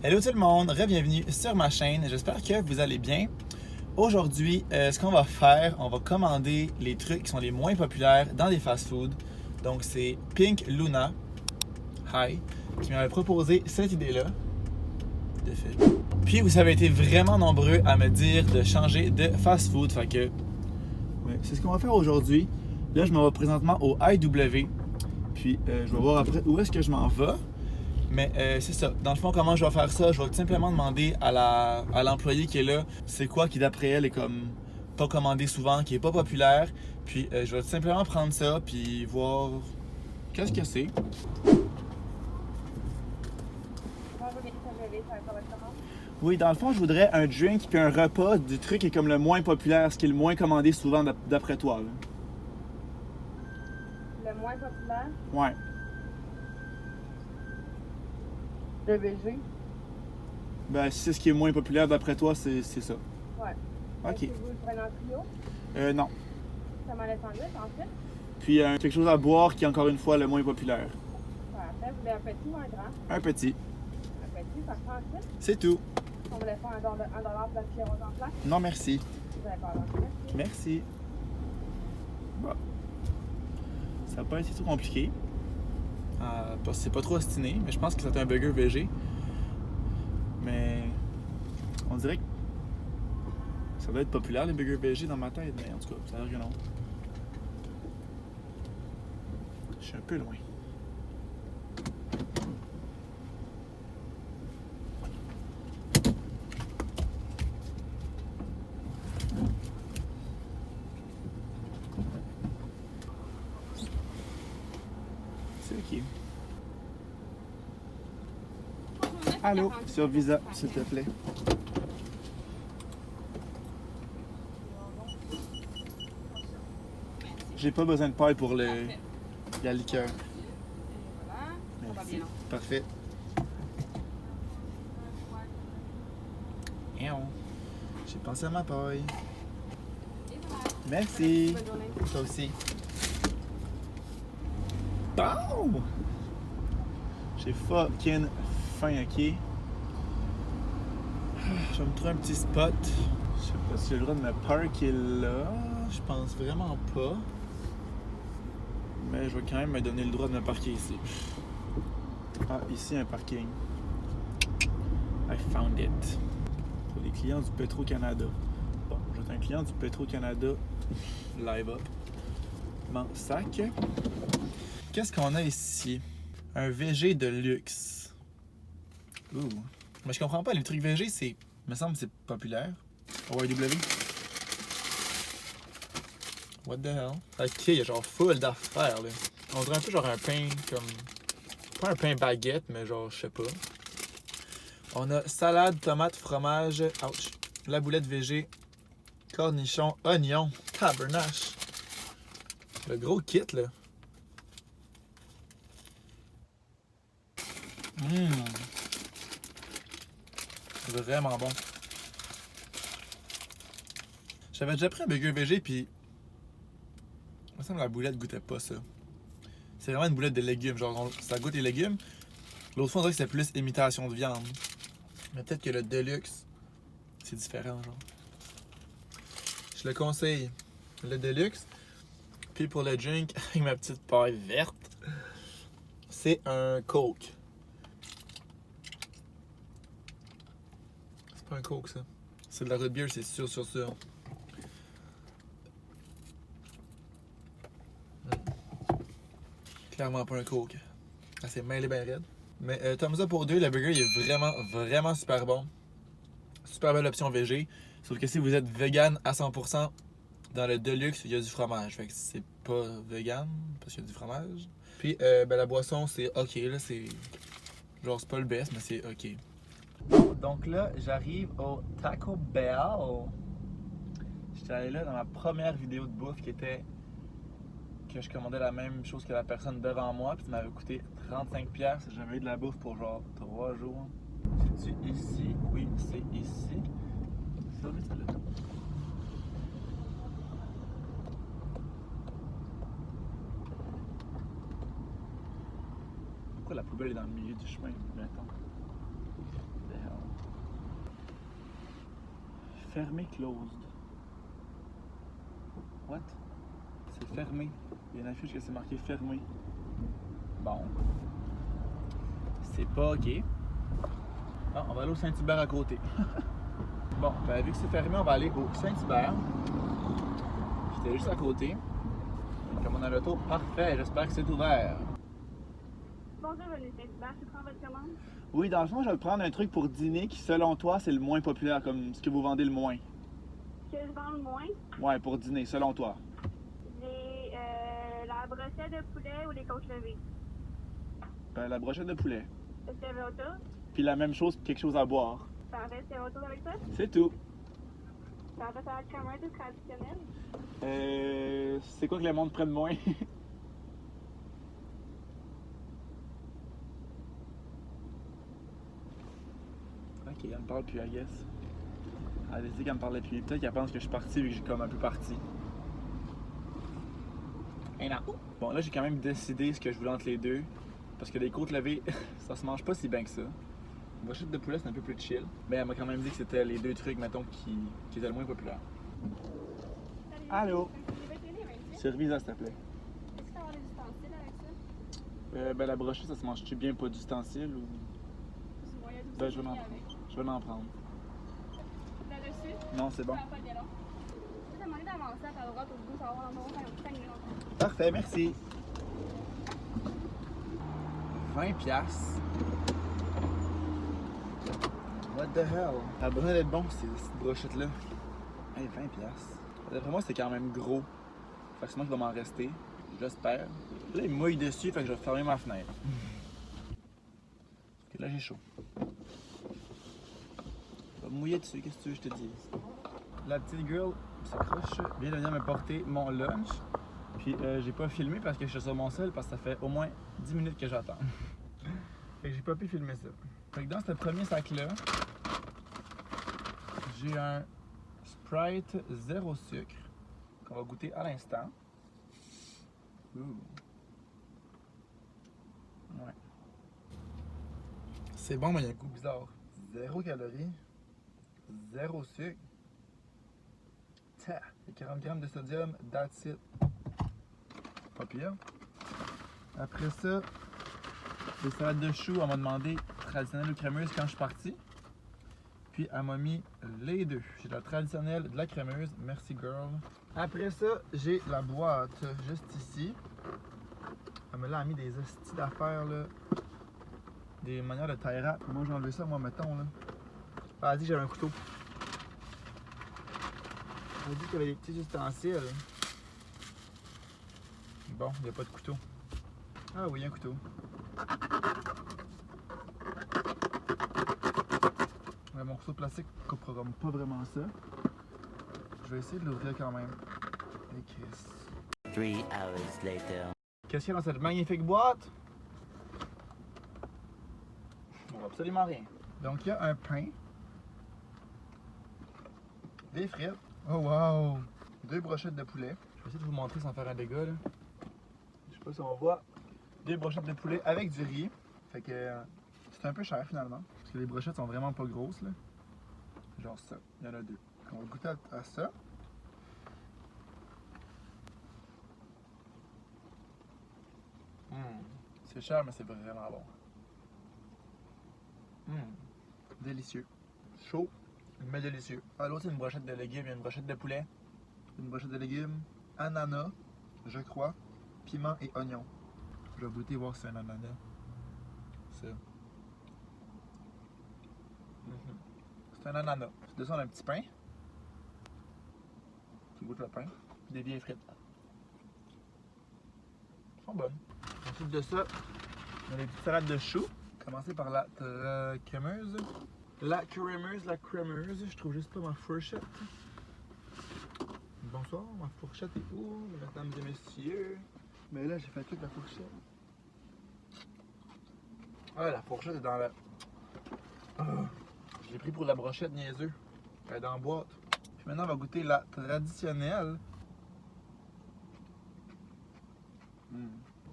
Hello tout le monde, bienvenue sur ma chaîne, j'espère que vous allez bien. Aujourd'hui, ce qu'on va faire, on va commander les trucs qui sont les moins populaires dans les fast-foods. Donc c'est Pink Luna, hi, qui m'avait proposé cette idée-là. De fait. Puis vous avez été vraiment nombreux à me dire de changer de fast-food, fait que ouais, c'est ce qu'on va faire aujourd'hui. Là, je m'en vais présentement au IW, puis je vais voir après où est-ce que je m'en vais. Mais c'est ça. Dans le fond, comment je vais faire ça? Je vais tout simplement demander à l'employé qui est là, c'est quoi qui d'après elle est comme pas commandé souvent, qui est pas populaire. Puis je vais tout simplement prendre ça puis voir qu'est-ce que c'est. Oui, dans le fond, je voudrais un drink puis un repas du truc qui est comme le moins populaire, ce qui est le moins commandé souvent d'après toi. Là. Le moins populaire? Ouais. Le VG? Ben, si c'est ce qui est moins populaire d'après toi, c'est ça. Ouais. Ok. Est-ce que vous le prenez en trio? Non. Ça m'en laisse en ensuite? Puis quelque chose à boire qui est encore une fois le moins populaire. Parfait. Vous voulez un petit ou un grand? Un petit. Un petit, parfait ensuite. C'est tout. On voulait faire $1 pour la petite rose en place? Non, merci. Vous avez pas merci. Merci. Bon. Ça n'a pas été trop compliqué. Parce que c'est pas trop ostiné, mais je pense que c'est un burger VG. Mais on dirait que ça doit être populaire les burgers VG dans ma tête, mais en tout cas, ça a l'air que non. Je suis un peu loin. C'est ok. Allô, sur Visa, s'il te plaît. J'ai pas besoin de paille pour la liqueur. Voilà. Merci. Parfait. J'ai pensé à ma paille. Merci. Bonne journée. Toi aussi. Bon! J'ai fucking faim, ok? Je vais me trouver un petit spot. Je sais pas si j'ai le droit de me parker là. Je pense vraiment pas. Mais je vais quand même me donner le droit de me parker ici. Ah, ici un parking. I found it. Pour les clients du Petro-Canada. Bon, je vais être un client du Petro-Canada. Live up. Mon sac. Qu'est-ce qu'on a ici? Un VG de luxe. Ouh. Mais je comprends pas, les trucs VG, c'est. Me semble que c'est populaire. Au YW. What the hell? Ok, il y a genre full d'affaires là. On dirait un peu genre un pain comme. Pas un pain baguette, mais genre, je sais pas. On a salade, tomate, fromage. Ouch. La boulette VG. Cornichon, oignon. Tabernache. Le gros kit là. Vraiment bon. J'avais déjà pris un burger VG puis il me semble que la boulette goûtait pas ça. C'est vraiment une boulette de légumes, genre ça goûte les légumes. L'autre fois on dirait que c'était plus imitation de viande. Mais peut-être que le Deluxe, c'est différent genre. Je le conseille. Le Deluxe. Puis pour le drink, avec ma petite paille verte, c'est un Coke. C'est pas un Coke ça. C'est de la root beer, c'est sûr. Clairement pas un Coke. Ça s'est mêlé bien raide. Mais thumbs up pour 2, le burger il est vraiment super bon. Super belle option VG. Sauf que si vous êtes vegan à 100%, dans le Deluxe, il y a du fromage. Fait que c'est pas vegan parce qu'il y a du fromage. Puis la boisson c'est ok là, c'est. Genre c'est pas le best, mais c'est ok. Bon, donc là, j'arrive au Taco Bell. J'étais allé là dans ma première vidéo de bouffe qui était que je commandais la même chose que la personne devant moi, puis ça m'avait coûté 35$. J'avais eu de la bouffe pour genre 3 jours. C'est-tu ici? Oui, c'est ici. Ça, oui, ça l'est. Pourquoi la poubelle est dans le milieu du chemin? Mais attends. The fermé closed. What? C'est fermé. Il y a une affiche que c'est marqué fermé. Bon. C'est pas OK. Ah, on va aller au Saint-Hubert à côté. Bon, ben, vu que c'est fermé, on va aller au Saint-Hubert. J'étais juste à côté. Comme on a le tour, parfait. J'espère que c'est ouvert. Bonjour, René Saint-Hubert. Je prends votre commande. Oui, dans le fond, je vais prendre un truc pour dîner qui, selon toi, c'est le moins populaire, comme ce que vous vendez le moins. Que je vends le moins, Ouais, pour dîner, selon toi. j'ai la brochette de poulet ou les côtes levées. La brochette de poulet. Est-ce qu'il y avait autre chose? Puis la même chose, quelque chose à boire. Parfait, est-ce qu'il y avait autre chose avec ça? C'est tout. Parfait, ça va être crémeuse ou traditionnelle? C'est quoi que le monde prenne moins? Ok, elle me parle plus, I guess. Elle a dit qu'elle me parlait plus. Peut-être qu'elle pense que je suis parti vu que j'ai comme un peu parti. Et non. Bon, là, j'ai quand même décidé ce que je voulais entre les deux. Parce que les côtes levées, ça se mange pas si bien que ça. Une brochette de poulet, c'est un peu plus chill. Mais elle m'a quand même dit que c'était les deux trucs, mettons, qui étaient le moins populaires. Allô? Service, s'il te plaît. Est-ce que tu avoir des ustensiles avec ça? Ben, la brochette, ça se mange-tu bien, pas d'ustensiles ou... Ben, je vais en prendre. Là-dessus? Non, c'est bon. Ça va pas être long. Je vais demander d'avancer à ta droite au bout, ça va avoir environ 5 minutes. Parfait, merci. 20 piastres. What the hell? Ça a besoin d'être bon, cette brochette-là. Hey, 20 piastres. D'après moi, c'est quand même gros. Fait que c'est moi qui va m'en rester. J'espère. Là, il mouille dessus, fait que je vais fermer ma fenêtre. Ok, là, j'ai chaud. Je vais me mouiller dessus, qu'est-ce que tu veux que je te dise? La petite girl s'accroche, vient de venir me porter mon lunch. Puis j'ai pas filmé parce que je suis sur mon sel parce que ça fait au moins 10 minutes que j'attends. Fait que j'ai pas pu filmer ça. Fait que dans ce premier sac-là, j'ai un Sprite zéro sucre qu'on va goûter à l'instant. Ouais. C'est bon, mais il y a un goût bizarre. 0 calories, 0 sucre. Ta, il y a 40 grammes de sodium, that's it. Pas pire. Après ça, les salades de choux, on m'a demandé traditionnelle ou crémeuse quand je suis parti. Puis elle m'a mis les deux. J'ai de la traditionnelle, de la crémeuse. Merci girl. Après ça, j'ai la boîte juste ici. Elle me l'a mis des hosties d'affaires là. Des manières de taille rap. Moi j'ai enlevé ça, moi mettons là. Elle a dit que j'avais un couteau. Elle a dit qu'il y avait des petits ustensiles. Bon, il n'y a pas de couteau. Ah oui, il y a un couteau. Ouais, mon couteau de plastique ne coupera pas vraiment ça. Je vais essayer de l'ouvrir quand même. Et Chris. 3 hours later. Qu'est-ce qu'il y a dans cette magnifique boîte? On voit absolument rien. Donc il y a un pain. Des frites. Oh wow! 2 brochettes de poulet. Je vais essayer de vous montrer sans faire un dégât là. Je sais pas si on voit. 2 brochettes de poulet avec du riz. Fait que c'est un peu cher finalement. Parce que les brochettes sont vraiment pas grosses là. Genre ça. Il y en a 2. On va goûter à ça. C'est cher mais c'est vraiment bon. Délicieux. Chaud, mais délicieux. Ah, l'autre, c'est une brochette de légumes. Il y a une brochette de poulet, une brochette de légumes, ananas, je crois, piment et oignon. Je vais goûter voir si c'est un ananas. Ça. C'est un ananas. Dessus, on a un petit pain. Tu goûtes le pain. Des vieilles frites. Elles sont bonnes. Ensuite de ça, on a des petites salades de choux. Commencer par la crémeuse. La crémeuse, je trouve juste pas ma fourchette. Bonsoir, ma fourchette est où, mesdames et messieurs? Mais là, j'ai fait toute la fourchette. Ah, la fourchette est dans la... Ah, je l'ai pris pour la brochette niaiseux. Elle est dans la boîte. Puis maintenant, on va goûter la traditionnelle.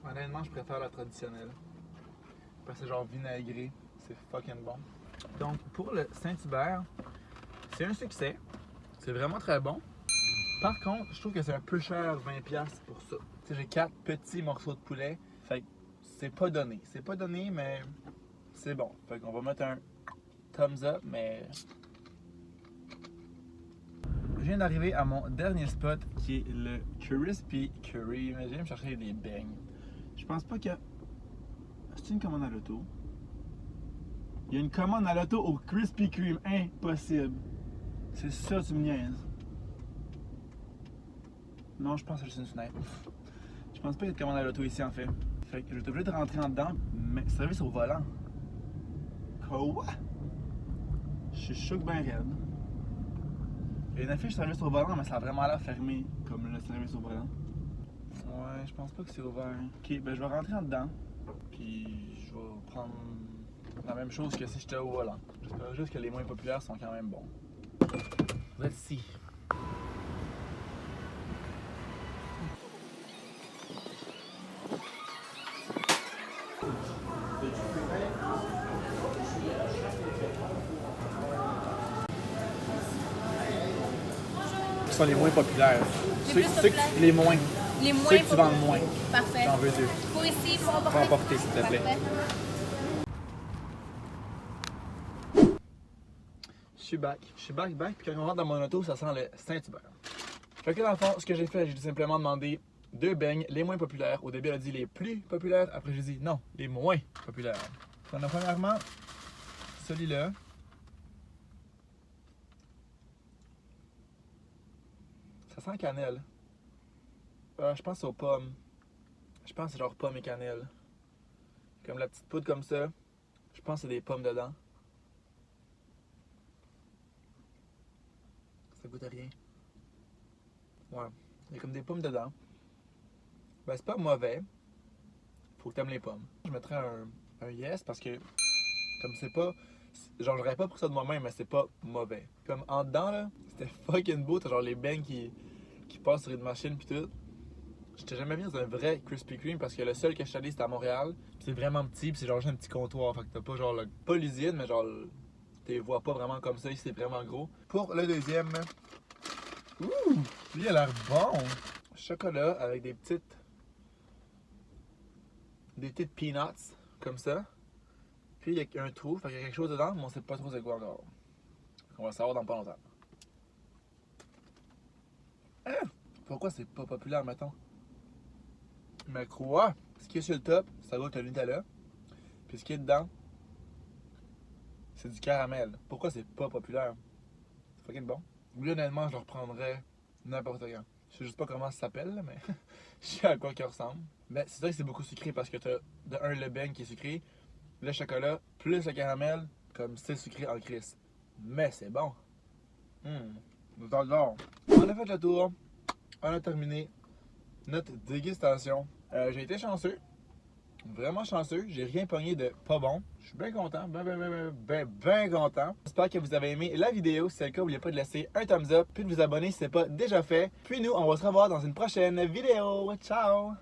Honnêtement, je préfère la traditionnelle. Parce que c'est genre vinaigré. C'est fucking bon. Donc, pour le Saint-Hubert, c'est un succès. C'est vraiment très bon. Par contre, je trouve que c'est un peu cher, 20$ pour ça. Tu sais, j'ai 4 petits morceaux de poulet. Fait que c'est pas donné. C'est pas donné, mais c'est bon. Fait qu'on va mettre un thumbs up, mais... Je viens d'arriver à mon dernier spot qui est le Crispy Kreme. Je viens me chercher des beignes. Je pense pas qu'il y a... C'est une commande à l'auto. Il y a une commande à l'auto au Krispy Kreme. Impossible. C'est ça, tu me niaises. Non, je pense que c'est juste une fenêtre. Je pense pas qu'il y a de commande à l'auto ici en fait. Fait que je vais être obligé de rentrer en dedans, mais service au volant. Quoi? Je suis choqué ben raide. Il y a une affiche service au volant, mais ça a vraiment l'air fermé comme le service au volant. Ouais, je pense pas que c'est ouvert. Ok, ben je vais rentrer en dedans. Puis je vais prendre la même chose que si j'étais au volant. J'espère juste que les moins populaires sont quand même bons. Let's see. Qui sont les moins populaires. Les moins. Les moins Ceux que tu vends le moins. Parfait. J'en veux 2. Pour ici, pour Faut emporter, s'il te plaît. Parfait. Je suis back. Puis quand on rentre dans mon auto, ça sent le Saint-Hubert. Fait que dans le fond, ce que j'ai fait, j'ai simplement demandé 2 beignes, les moins populaires. Au début, elle a dit les plus populaires. Après, j'ai dit non, les moins populaires. On a premièrement celui-là. Ça sent cannelle. Je pense que c'est aux pommes. Je pense que c'est genre pommes et cannelle. Comme la petite poudre comme ça. Je pense que c'est des pommes dedans. Ça goûte à rien. Ouais. Il y a comme des pommes dedans. Ben c'est pas mauvais. Faut que t'aimes les pommes. Je mettrais un yes parce que comme c'est pas... Genre j'aurais pas pris ça de moi-même mais c'est pas mauvais. Comme en dedans là, c'était fucking beau. T'as genre les beignes qui passent sur une machine pis tout. J'étais jamais venu dans un vrai Krispy Kreme parce que le seul que je suis allé c'était à Montréal. Pis c'est vraiment petit pis c'est genre juste un petit comptoir. Fait que t'as pas genre pas l'usine mais genre tu les vois pas vraiment comme ça. Ici c'est vraiment gros. Pour le deuxième, ouh, lui il a l'air bon. Chocolat avec des petites peanuts comme ça. Puis il y a un trou, fait qu'il y a quelque chose dedans, mais on sait pas trop c'est quoi encore. On va le savoir dans pas longtemps. Hein? Pourquoi c'est pas populaire, mettons? Mais quoi? Ce qui est sur le top, ça doit être le Nutella. Puis ce qui est dedans, c'est du caramel. Pourquoi c'est pas populaire? C'est fucking bon. Lui, honnêtement, je le reprendrais n'importe quand. Je sais juste pas comment ça s'appelle, mais je sais à quoi il ressemble. Mais c'est vrai que c'est beaucoup sucré parce que t'as de un le beigne qui est sucré, le chocolat, plus le caramel, comme c'est sucré en crise. Mais c'est bon. J'adore. On a fait le tour. On a terminé notre dégustation. J'ai été chanceux. Vraiment chanceux. J'ai rien pogné de pas bon. Je suis bien content. Ben content. J'espère que vous avez aimé la vidéo. Si c'est le cas, n'oubliez pas de laisser un thumbs up puis de vous abonner si ce n'est pas déjà fait. Puis nous, on va se revoir dans une prochaine vidéo. Ciao!